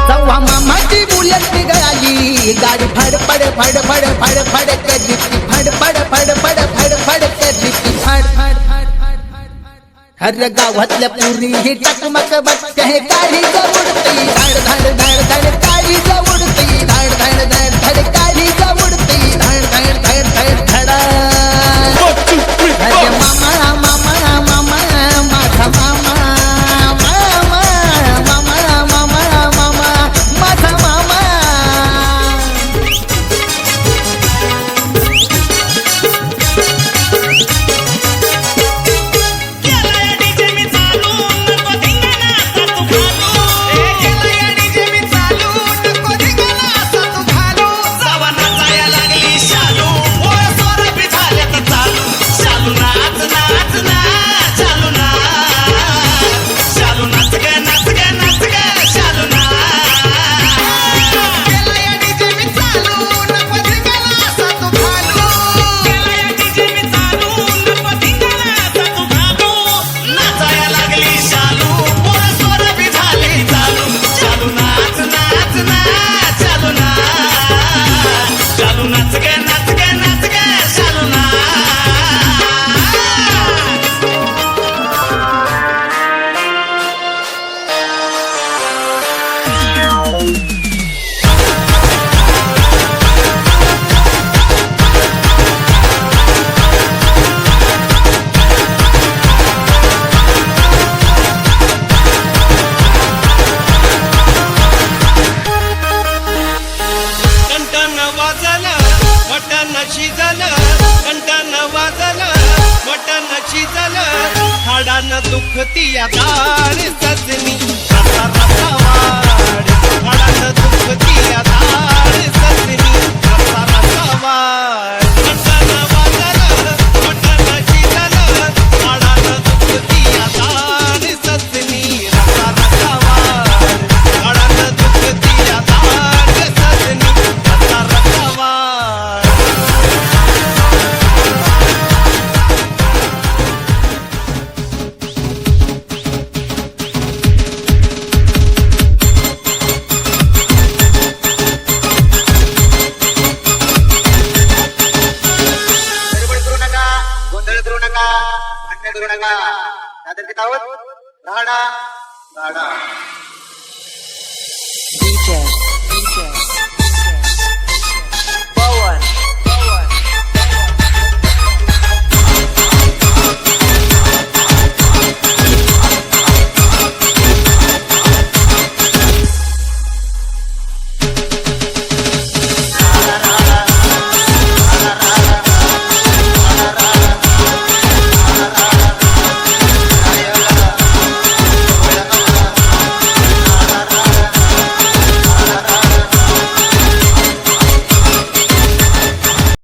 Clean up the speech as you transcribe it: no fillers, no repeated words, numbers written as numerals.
सव्वा मामाची बुलेट निघाली गाडी फड फड फड फड फड फड करली फड फड फड फड फड फड करली फड फड हर गावातल्या पुरी ही टकमक बघते हे काळी जवळती धाड धाड धाड धाड काळी जवळती धाड धाड धाड धाड काळी जवळती धाड धाड धाड धाड धडा अरे मामा मामा मामा माझा मामा मामा मामा मामा मामा माझा मामा हाडानं दुखती दार सजनी रसा रसा वाड हाडानं दुखती दार सजनी रसा रसा वाड मटण वाजलं मटण शिजलं हाडानं दुखती दार सजनी रसा रसा वाड हाडानं दुखती दार सजनी रसा रसा वाड DJ